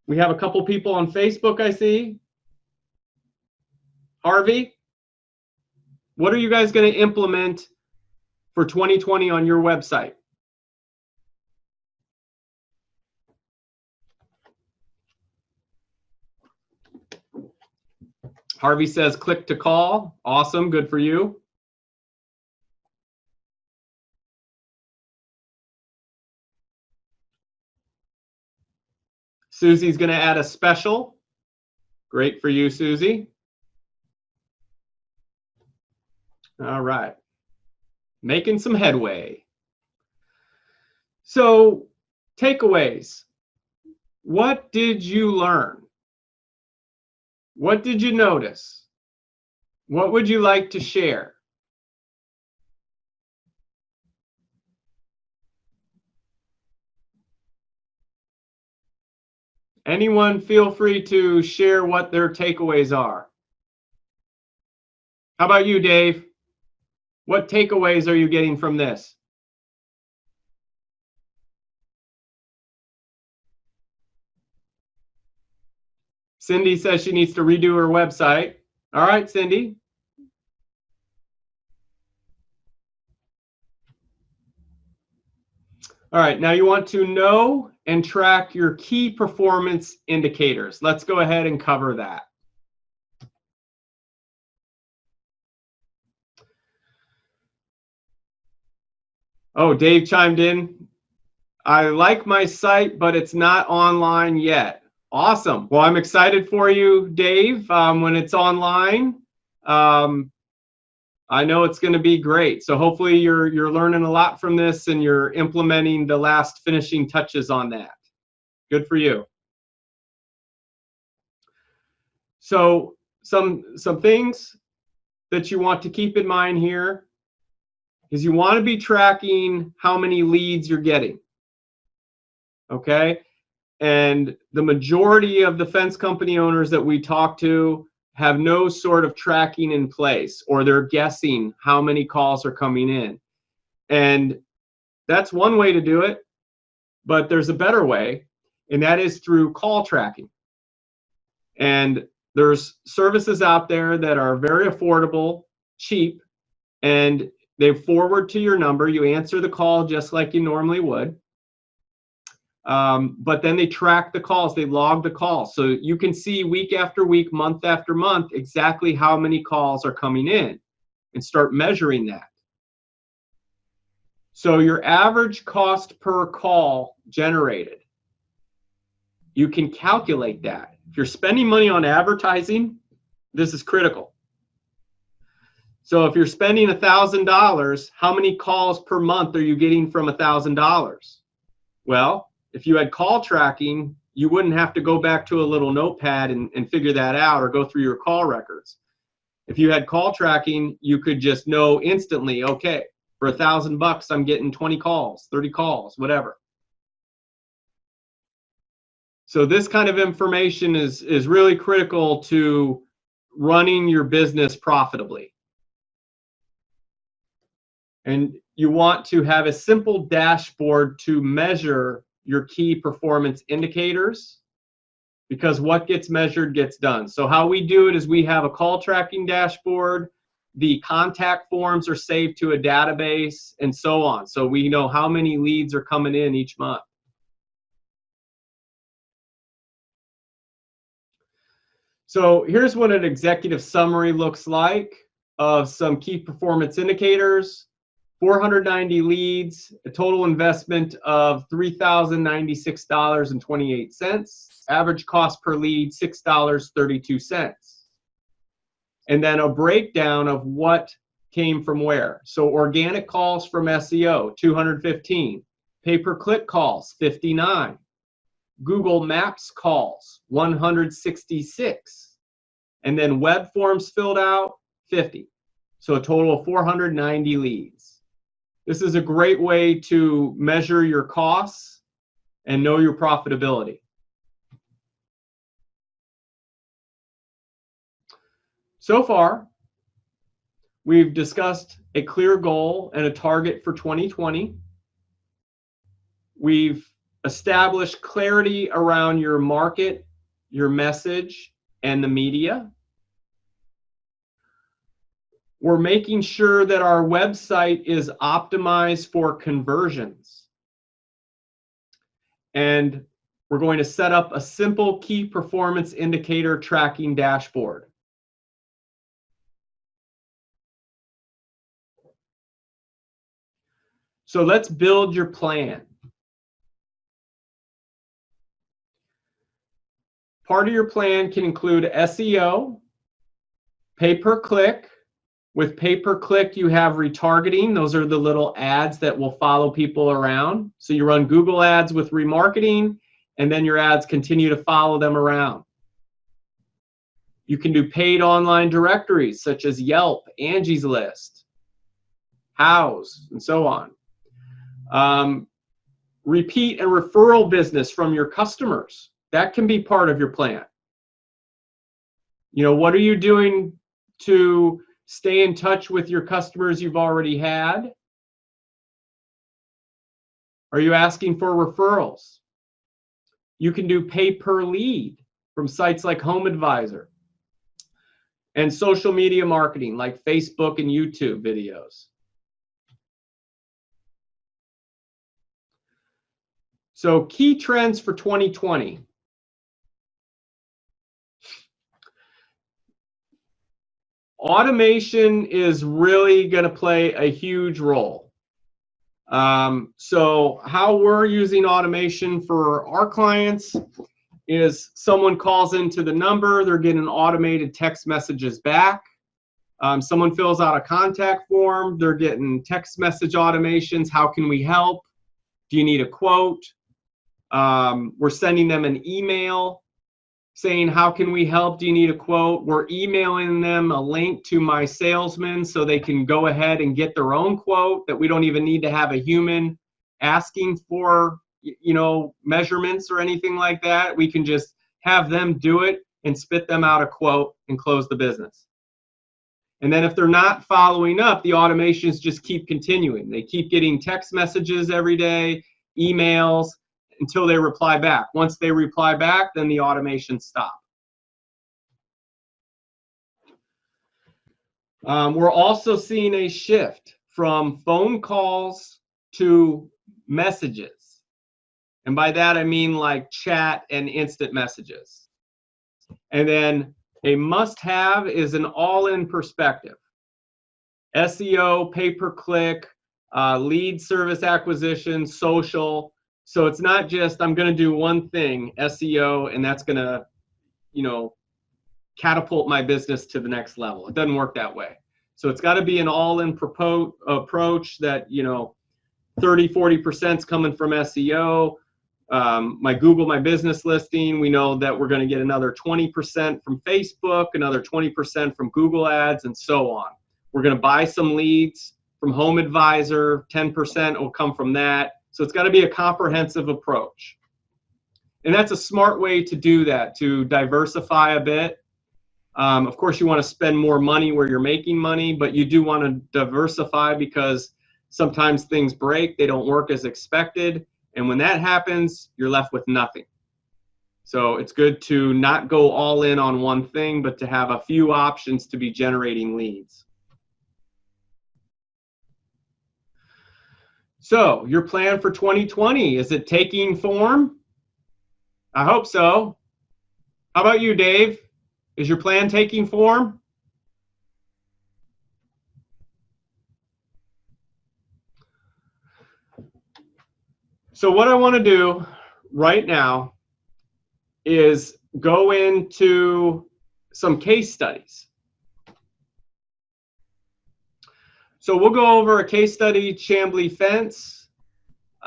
We have a couple people on Facebook, I see. Harvey, what are you guys going to implement for 2020 on your website? Harvey says click to call. Awesome, good for you. Susie's going to add a special. Great for you, Susie. All right. Making some headway. So, takeaways. What did you learn? What did you notice? What would you like to share? Anyone feel free to share what their takeaways are. How about you, Dave? What takeaways are you getting from this? Cindy says she needs to redo her website. All right, Cindy. All right, now you want to know and track your key performance indicators. Let's go ahead and cover that. Oh, Dave chimed in. I like my site, but it's not online yet. Awesome. Well, I'm excited for you, Dave, when it's online. I know it's going to be great. So hopefully you're learning a lot from this and you're implementing the last finishing touches on that. Good for you. So some things that you want to keep in mind here is you want to be tracking how many leads you're getting. Okay? And the majority of the fence company owners that we talk to have no sort of tracking in place, or they're guessing how many calls are coming in. And that's one way to do it, but there's a better way, and that is through call tracking. And there's services out there that are very affordable, cheap, and They forward to your number. You answer the call just like you normally would. But then they track the calls. They log the calls. So you can see week after week, month after month, exactly how many calls are coming in and start measuring that. So your average cost per call generated, you can calculate that. If you're spending money on advertising, this is critical. So if you're spending $1,000, how many calls per month are you getting from $1,000? Well, if you had call tracking, you wouldn't have to go back to a little notepad and figure that out or go through your call records. If you had call tracking, you could just know instantly, okay, for $1,000, I'm getting 20 calls, 30 calls, whatever. So this kind of information is really critical to running your business profitably. And you want to have a simple dashboard to measure your key performance indicators, because what gets measured gets done. So how we do it is we have a call tracking dashboard, the contact forms are saved to a database, and so on. So we know how many leads are coming in each month. So here's what an executive summary looks like of some key performance indicators. 490 leads, a total investment of $3,096.28. Average cost per lead, $6.32. And then a breakdown of what came from where. So organic calls from SEO, 215. Pay-per-click calls, 59. Google Maps calls, 166. And then web forms filled out, 50. So a total of 490 leads. This is a great way to measure your costs and know your profitability. So far, we've discussed a clear goal and a target for 2020. We've established clarity around your market, your message, and the media. We're making sure that our website is optimized for conversions. And we're going to set up a simple key performance indicator tracking dashboard. So let's build your plan. Part of your plan can include SEO, pay-per-click. With pay-per-click, you have retargeting. Those are the little ads that will follow people around. So you run Google ads with remarketing, and then your ads continue to follow them around. You can do paid online directories such as Yelp, Angie's List, Houzz, and so on. Repeat and referral business from your customers. That can be part of your plan. You know, what are you doing to stay in touch with your customers you've already had? Are you asking for referrals? You can do pay per lead from sites like Home Advisor, and social media marketing like Facebook and YouTube videos. So key trends for 2020. Automation is really going to play a huge role. So how we're using automation for our clients is someone calls into the number, they're getting automated text messages back. Someone fills out a contact form, they're getting text message automations. How can we help? Do you need a quote? We're sending them an email saying, how can we help? Do you need a quote? We're emailing them a link to my salesman so they can go ahead and get their own quote, that we don't even need to have a human asking for, you know, measurements or anything like that. We can just have them do it and spit them out a quote and close the business. And then if they're not following up, the automations just keep continuing. They keep getting text messages every day, emails, until they reply back. Once they reply back, then the automations stop. We're also seeing a shift from phone calls to messages. And by that, I mean like chat and instant messages. And then a must-have is an all-in perspective. SEO, pay-per-click, lead service acquisition, social. So it's not just I'm going to do one thing, SEO, and that's going to, catapult my business to the next level. It doesn't work that way. So it's got to be an all-in approach that, 30-40% is coming from SEO. My Google My Business listing, we know that we're going to get another 20% from Facebook, another 20% from Google Ads, and so on. We're going to buy some leads from Home Advisor, 10% will come from that. So it's got to be a comprehensive approach. And that's a smart way to do that, to diversify a bit. Of course, you want to spend more money where you're making money, but you do want to diversify because sometimes things break, they don't work as expected. And when that happens, you're left with nothing. So it's good to not go all in on one thing, but to have a few options to be generating leads. So your plan for 2020, is it taking form? I hope so. How about you, Dave? Is your plan taking form? So what I want to do right now is go into some case studies. So we'll go over a case study, Chambly Fence.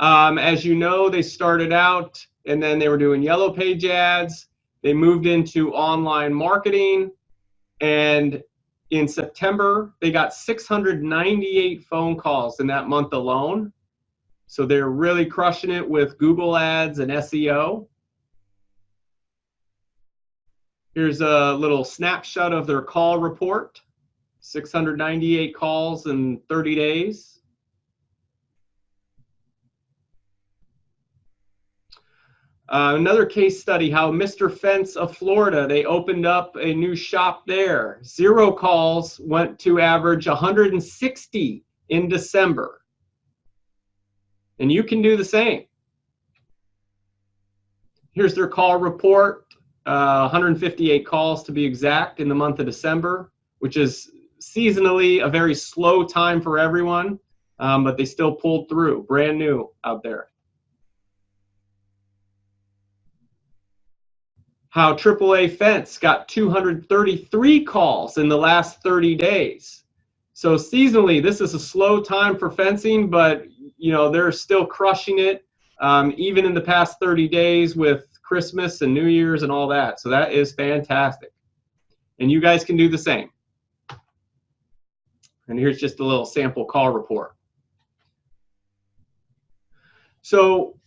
As you know, they started out and then they were doing yellow page ads. They moved into online marketing, and in September, they got 698 phone calls in that month alone. So they're really crushing it with Google Ads and SEO. Here's a little snapshot of their call report. 698 calls in 30 days. Another case study, how Mr. Fence of Florida, they opened up a new shop there. 0 calls went to average 160 in December. And you can do the same. Here's their call report, 158 calls to be exact in the month of December, which is seasonally a very slow time for everyone, but they still pulled through, brand new out there. How AAA Fence got 233 calls in the last 30 days. So seasonally, this is a slow time for fencing, but they're still crushing it, even in the past 30 days with Christmas and New Year's and all that. So that is fantastic. And you guys can do the same. And here's just a little sample call report. So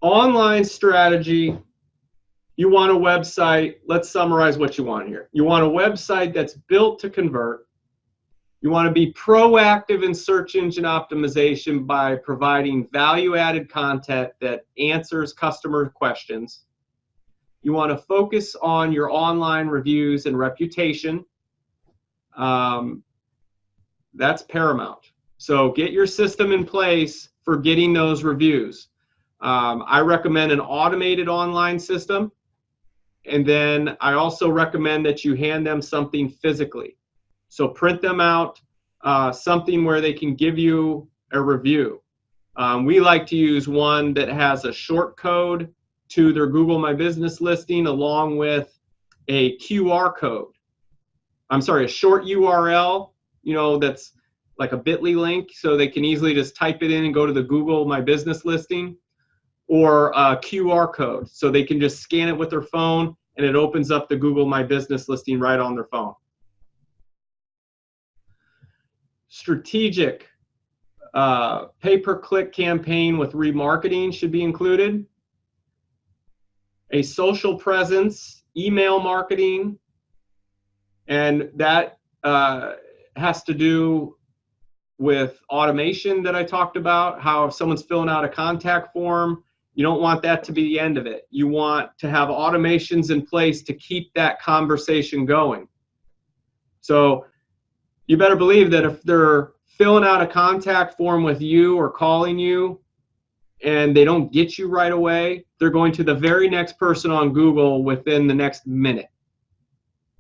online strategy, you want a website. Let's summarize what you want here. You want a website that's built to convert. You want to be proactive in search engine optimization by providing value-added content that answers customer questions. You want to focus on your online reviews and reputation. That's paramount. So get your system in place for getting those reviews. I recommend an automated online system. And then I also recommend that you hand them something physically. So print them out, something where they can give you a review. We like to use one that has a short code to their Google My Business listing along with a QR code. I'm sorry, a short URL, that's like a bit.ly link, so they can easily just type it in and go to the Google My Business listing, or a QR code, so they can just scan it with their phone and it opens up the Google My Business listing right on their phone. Strategic pay-per-click campaign with remarketing should be included. A social presence, email marketing, and that has to do with automation that I talked about, how if someone's filling out a contact form, you don't want that to be the end of it. You want to have automations in place to keep that conversation going. So you better believe that if they're filling out a contact form with you or calling you and they don't get you right away, they're going to the very next person on Google within the next minute.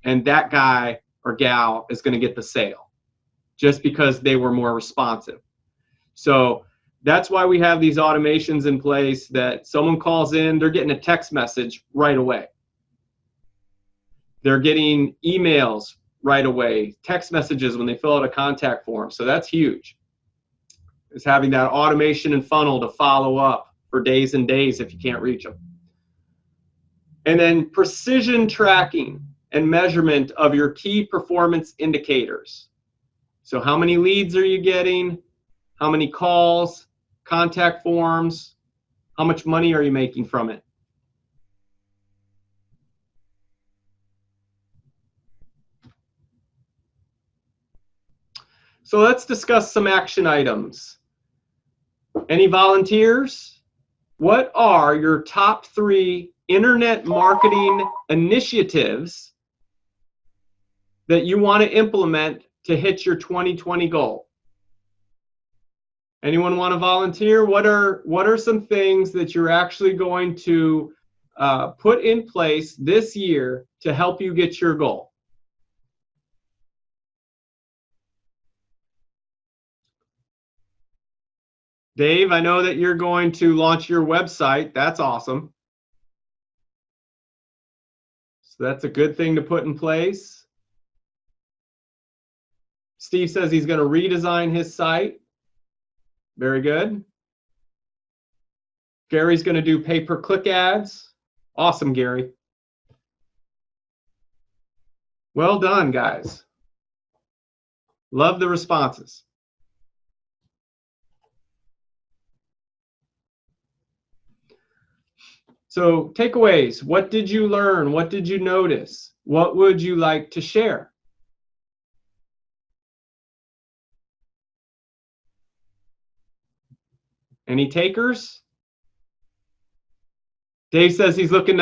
And that guy or gal is going to get the sale just because they were more responsive. So that's why we have these automations in place that someone calls in, they're getting a text message right away. They're getting emails right away, text messages when they fill out a contact form. So that's huge. Is having that automation and funnel to follow up for days and days if you can't reach them. And then precision tracking and measurement of your key performance indicators. So how many leads are you getting? How many calls, contact forms? How much money are you making from it? So let's discuss some action items. Any volunteers? What are your top 3 internet marketing initiatives that you want to implement to hit your 2020 goal? Anyone want to volunteer? What are some things that you're actually going to put in place this year to help you get your goal? Dave, I know that you're going to launch your website. That's awesome. So that's a good thing to put in place. Steve says he's going to redesign his site. Very good. Gary's going to do pay-per-click ads. Awesome, Gary. Well done, guys. Love the responses. So takeaways, what did you learn? What did you notice? What would you like to share? Any takers? Dave says he's looking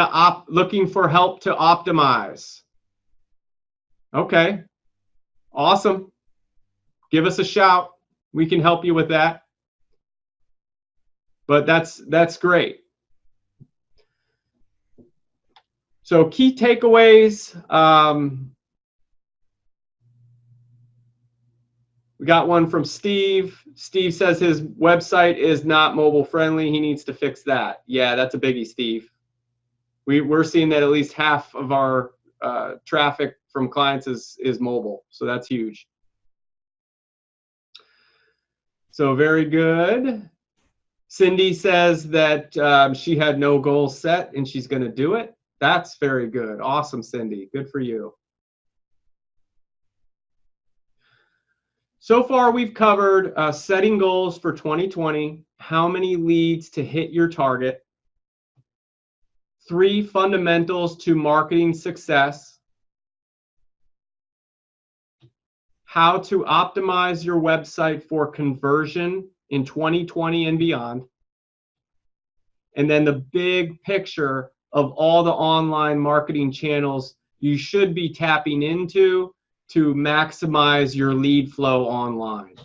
for help to optimize. Okay, awesome. Give us a shout. We can help you with that. But that's great. So key takeaways. We got one from Steve. Steve says his website is not mobile friendly. He needs to fix that. Yeah, that's a biggie, Steve. We're seeing that at least half of our traffic from clients is mobile. So that's huge. So very good. Cindy says that she had no goal set and she's going to do it. That's very good. Awesome, Cindy. Good for you. So far, we've covered setting goals for 2020, how many leads to hit your target, 3 fundamentals to marketing success, how to optimize your website for conversion in 2020 and beyond, and then the big picture of all the online marketing channels you should be tapping into to maximize your lead flow online,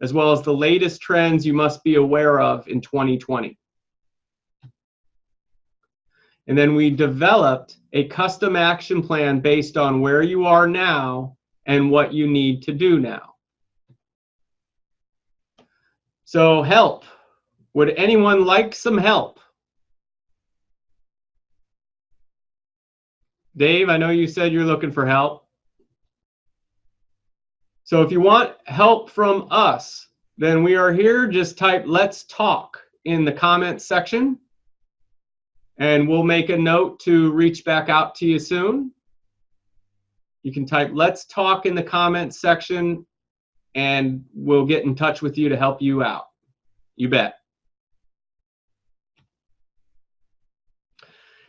as well as the latest trends you must be aware of in 2020. And then we developed a custom action plan based on where you are now and what you need to do now. So help. Would anyone like some help? Dave, I know you said you're looking for help. So if you want help from us, then we are here. Just type "Let's talk" in the comments section, and we'll make a note to reach back out to you soon. You can type "Let's talk" in the comments section, and we'll get in touch with you to help you out. You bet.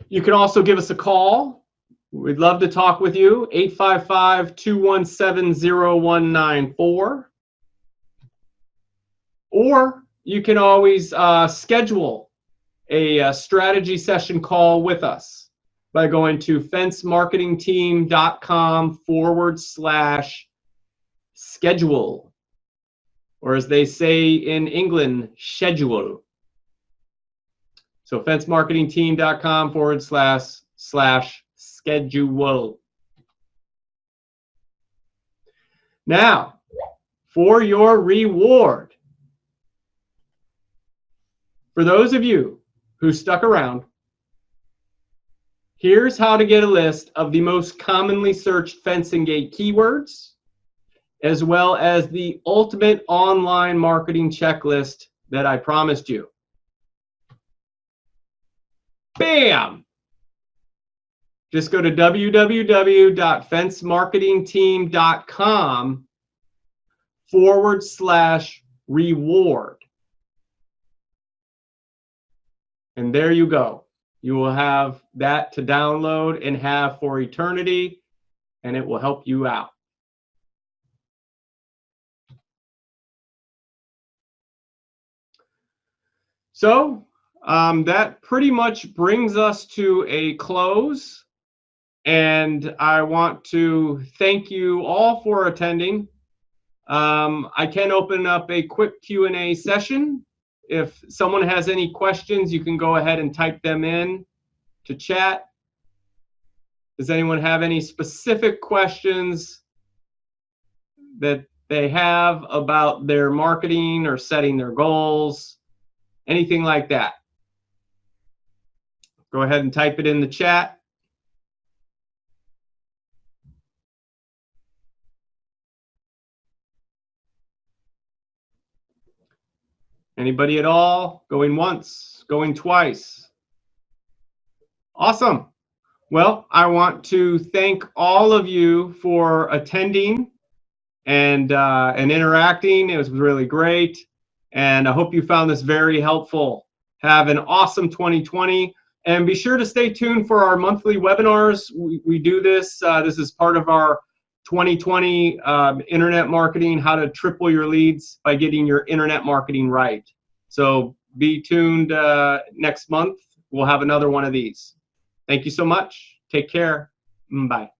You can also give us a call. We'd love to talk with you, 855-217-0194. Or you can always schedule a strategy session call with us by going to fencemarketingteam.com/schedule. or as they say in England, schedule. So fencemarketingteam.com/schedule. Now, for your reward, for those of you who stuck around, here's how to get a list of the most commonly searched fence and gate keywords, as well as the ultimate online marketing checklist that I promised you. Bam! Just go to www.fencemarketingteam.com/reward. And there you go. You will have that to download and have for eternity, and it will help you out. So that pretty much brings us to a close, and I want to thank you all for attending. I can open up a quick Q&A session. If someone has any questions, you can go ahead and type them in to chat. Does anyone have any specific questions that they have about their marketing or setting their goals? Anything like that? Go ahead and type it in the chat. Anybody at all? Going once, going twice. Awesome. Well, I want to thank all of you for attending and interacting. It was really great. And I hope you found this very helpful. Have an awesome 2020. And be sure to stay tuned for our monthly webinars. We do this. This is part of our 2020 internet marketing, how to triple your leads by getting your internet marketing right. So be tuned next month. We'll have another one of these. Thank you so much. Take care. Bye.